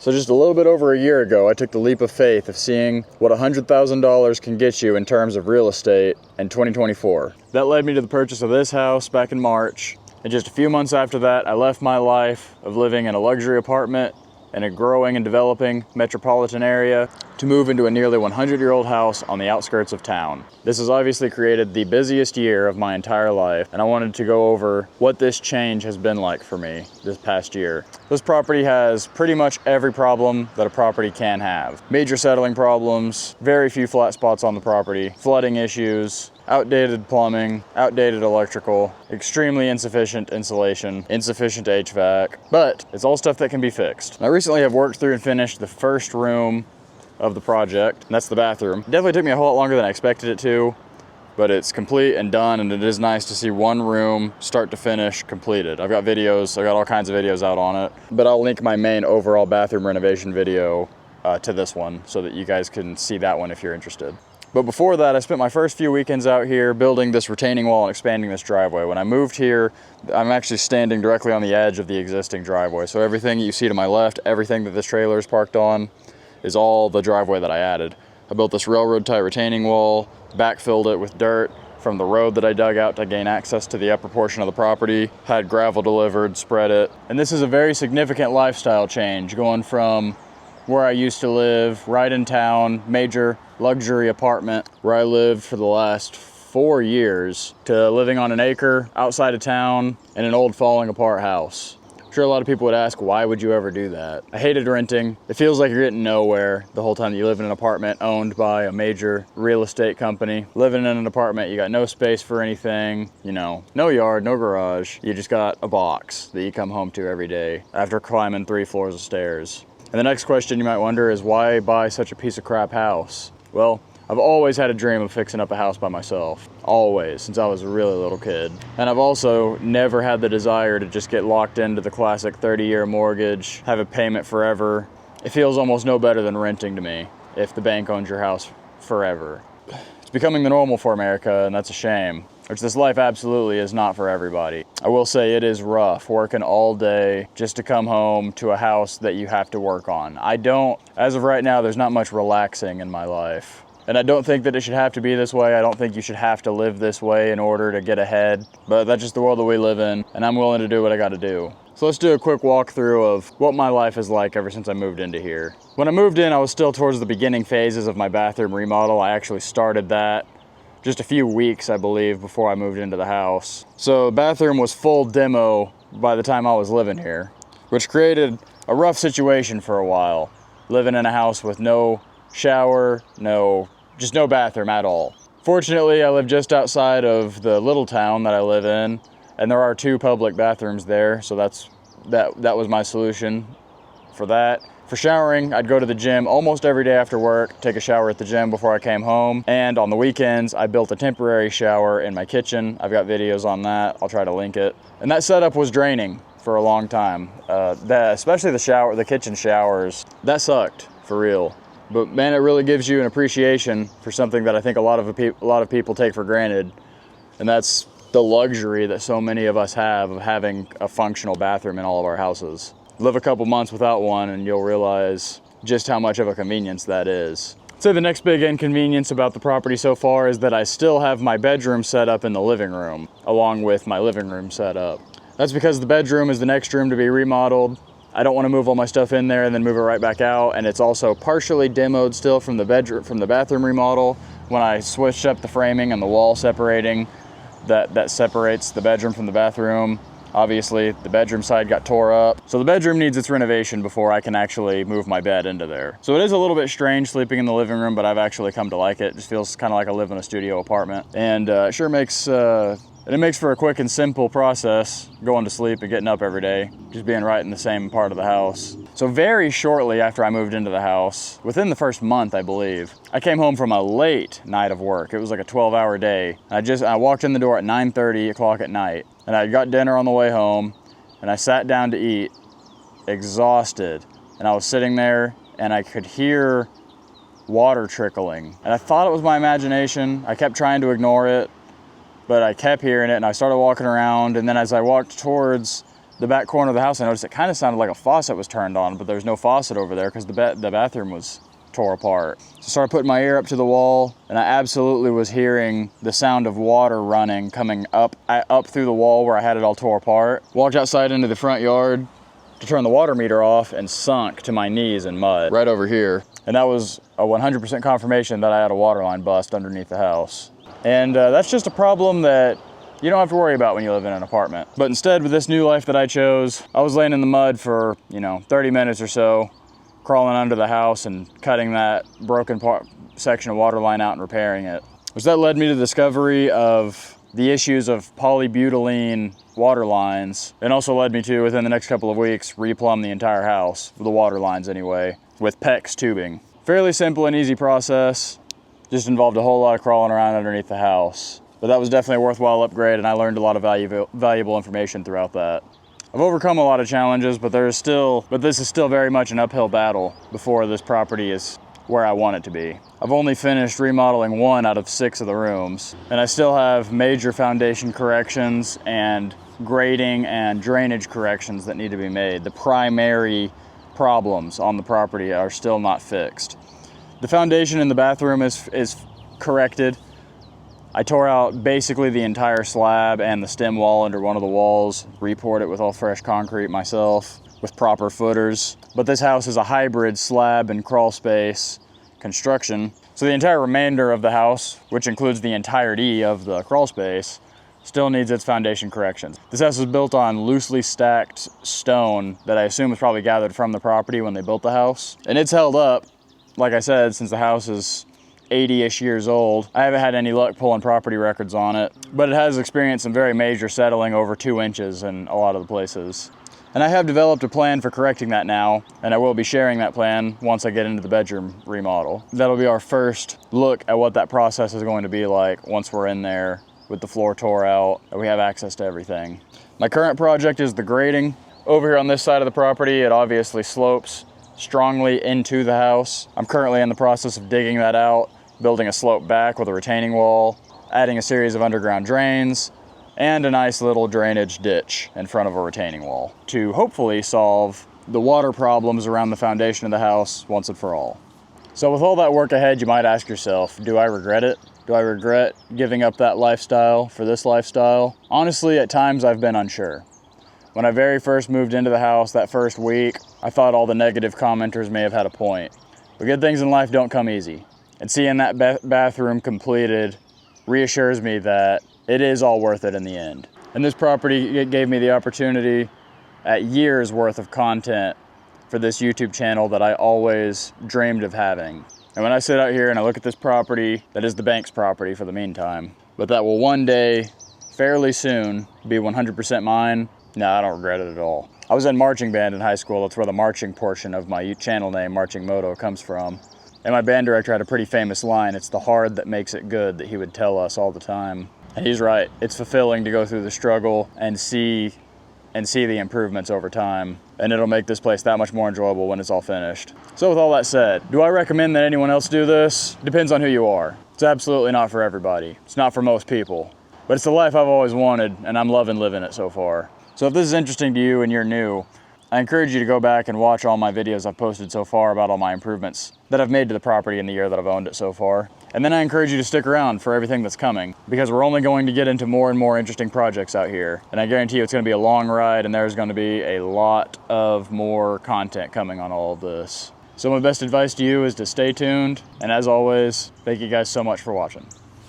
So just a little bit over a year ago, I took the leap of faith of seeing what $100,000 can get you in terms of real estate in 2024. That led me to the purchase of this house back in March. And just a few months after that, I left my life of living in a luxury apartment in a growing and developing metropolitan area to move into a nearly 100-year-old house on the outskirts of town. This has obviously created the busiest year of my entire life, and I wanted to go over what this change has been like for me this past year. This property has pretty much every problem that a property can have. Major settling problems, very few flat spots on the property, flooding issues, outdated plumbing, outdated electrical, extremely insufficient insulation, insufficient HVAC, but it's all stuff that can be fixed. I recently have worked through and finished the first room of the project, and that's the bathroom. It definitely took me a whole lot longer than I expected it to, but it's complete and done, and it is nice to see one room start to finish completed. I've got videos, I've got all kinds of videos out on it, but I'll link my main overall bathroom renovation video to this one so that you guys can see that one if you're interested. But before that, I spent my first few weekends out here building this retaining wall and expanding this driveway. When I moved here, I'm actually standing directly on the edge of the existing driveway. So everything you see to my left, everything that this trailer is parked on, is all the driveway that I added. I built this railroad tie retaining wall, backfilled it with dirt from the road that I dug out to gain access to the upper portion of the property, had gravel delivered, spread it. And this is a very significant lifestyle change, going from where I used to live, right in town, major luxury apartment where I lived for the last 4 years, to living on an acre outside of town in an old falling apart house. I'm sure a lot of people would ask, why would you ever do that? I hated renting. It feels like you're getting nowhere the whole time that you live in an apartment owned by a major real estate company. Living in an apartment, you got no space for anything, you know, no yard, no garage. You just got a box that you come home to every day after climbing 3 floors of stairs. And the next question you might wonder is, why buy such a piece of crap house? Well, I've always had a dream of fixing up a house by myself. Always, since I was a really little kid. And I've also never had the desire to just get locked into the classic 30-year mortgage, have a payment forever. It feels almost no better than renting to me, if the bank owns your house forever. It's becoming the normal for America, and that's a shame. Which this life absolutely is not for everybody. I will say it is rough working all day just to come home to a house that you have to work on. As of right now, there's not much relaxing in my life. And I don't think that it should have to be this way. I don't think you should have to live this way in order to get ahead. But that's just the world that we live in, and I'm willing to do what I gotta do. So let's do a quick walkthrough of what my life is like ever since I moved into here. When I moved in, I was still towards the beginning phases of my bathroom remodel. I actually started that just a few weeks, I believe, before I moved into the house. So the bathroom was full demo by the time I was living here, which created a rough situation for a while. Living in a house with no shower, just no bathroom at all. Fortunately, I live just outside of the little town that I live in, and there are 2 public bathrooms there, so that was my solution for that. For showering, I'd go to the gym almost every day after work, take a shower at the gym before I came home. And on the weekends, I built a temporary shower in my kitchen. I've got videos on that. I'll try to link it. And that setup was draining for a long time. Especially the kitchen showers, that sucked for real. But man, it really gives you an appreciation for something that I think a lot of people take for granted. And that's the luxury that so many of us have of having a functional bathroom in all of our houses. Live a couple months without one and you'll realize just how much of a convenience that is. I'd say the next big inconvenience about the property so far is that I still have my bedroom set up in the living room, along with my living room set up. That's because the bedroom is the next room to be remodeled. I don't want to move all my stuff in there and then move it right back out, and it's also partially demoed still from the bathroom remodel when I switched up the framing and the wall separating that separates the bedroom from the bathroom. Obviously, the bedroom side got tore up. So the bedroom needs its renovation before I can actually move my bed into there. So it is a little bit strange sleeping in the living room, but I've actually come to like it. It just feels kind of like I live in a studio apartment. And it sure makes for a quick and simple process, going to sleep and getting up every day, just being right in the same part of the house. So very shortly after I moved into the house, within the first month, I believe, I came home from a late night of work. It was like a 12-hour day. I walked in the door at 9:30 o'clock at night, and I got dinner on the way home, and I sat down to eat, exhausted. And I was sitting there, and I could hear water trickling. And I thought it was my imagination. I kept trying to ignore it, but I kept hearing it, and I started walking around. And then as I walked towards the back corner of the house, I noticed it kind of sounded like a faucet was turned on, but there's no faucet over there because the bathroom was tore apart. So I started putting my ear up to the wall, and I absolutely was hearing the sound of water running, coming up through the wall where I had it all tore apart. Walked outside into the front yard to turn the water meter off and sunk to my knees in mud right over here. And that was a 100% confirmation that I had a water line bust underneath the house. And that's just a problem that you don't have to worry about when you live in an apartment. But instead, with this new life that I chose, I was laying in the mud for, 30 minutes or so, crawling under the house and cutting that broken section of water line out and repairing it. Which that led me to the discovery of the issues of polybutylene water lines, and also led me to, within the next couple of weeks, replumb the entire house, the water lines anyway, with PEX tubing. Fairly simple and easy process, just involved a whole lot of crawling around underneath the house. But that was definitely a worthwhile upgrade, and I learned a lot of valuable information throughout that. I've overcome a lot of challenges, but this is still very much an uphill battle before this property is where I want it to be. I've only finished remodeling 1 out of 6 of the rooms, and I still have major foundation corrections and grading and drainage corrections that need to be made. The primary problems on the property are still not fixed. The foundation in the bathroom is corrected. I tore out basically the entire slab and the stem wall under one of the walls, re-poured it with all fresh concrete myself with proper footers. But this house is a hybrid slab and crawl space construction. So the entire remainder of the house, which includes the entirety of the crawl space, still needs its foundation corrections. This house is built on loosely stacked stone that I assume was probably gathered from the property when they built the house. And it's held up, like I said, since the house is 80-ish years old. I haven't had any luck pulling property records on it, but it has experienced some very major settling over 2 inches in a lot of the places. And I have developed a plan for correcting that now, and I will be sharing that plan once I get into the bedroom remodel. That'll be our first look at what that process is going to be like once we're in there with the floor tore out, and we have access to everything. My current project is the grading. Over here on this side of the property, it obviously slopes strongly into the house. I'm currently in the process of digging that out, building a slope back with a retaining wall, adding a series of underground drains, and a nice little drainage ditch in front of a retaining wall to hopefully solve the water problems around the foundation of the house once and for all. So with all that work ahead, you might ask yourself, do I regret it? Do I regret giving up that lifestyle for this lifestyle? Honestly, at times I've been unsure. When I very first moved into the house that first week, I thought all the negative commenters may have had a point. But good things in life don't come easy. And seeing that bathroom completed reassures me that it is all worth it in the end. And this property, it gave me the opportunity at years worth of content for this YouTube channel that I always dreamed of having. And when I sit out here and I look at this property, that is the bank's property for the meantime, but that will one day, fairly soon, be 100% mine, no, I don't regret it at all. I was in marching band in high school. That's where the marching portion of my channel name, Marching Moto, comes from. And my band director had a pretty famous line, "It's the hard that makes it good," that he would tell us all the time. And he's right. It's fulfilling to go through the struggle and see the improvements over time. And it'll make this place that much more enjoyable when it's all finished. So with all that said, do I recommend that anyone else do this? Depends on who you are. It's absolutely not for everybody. It's not for most people. But it's the life I've always wanted, and I'm loving living it so far. So if this is interesting to you and you're new, I encourage you to go back and watch all my videos I've posted so far about all my improvements that I've made to the property in the year that I've owned it so far. And then I encourage you to stick around for everything that's coming, because we're only going to get into more and more interesting projects out here. And I guarantee you it's going to be a long ride, and there's going to be a lot of more content coming on all of this. So my best advice to you is to stay tuned. And as always, thank you guys so much for watching.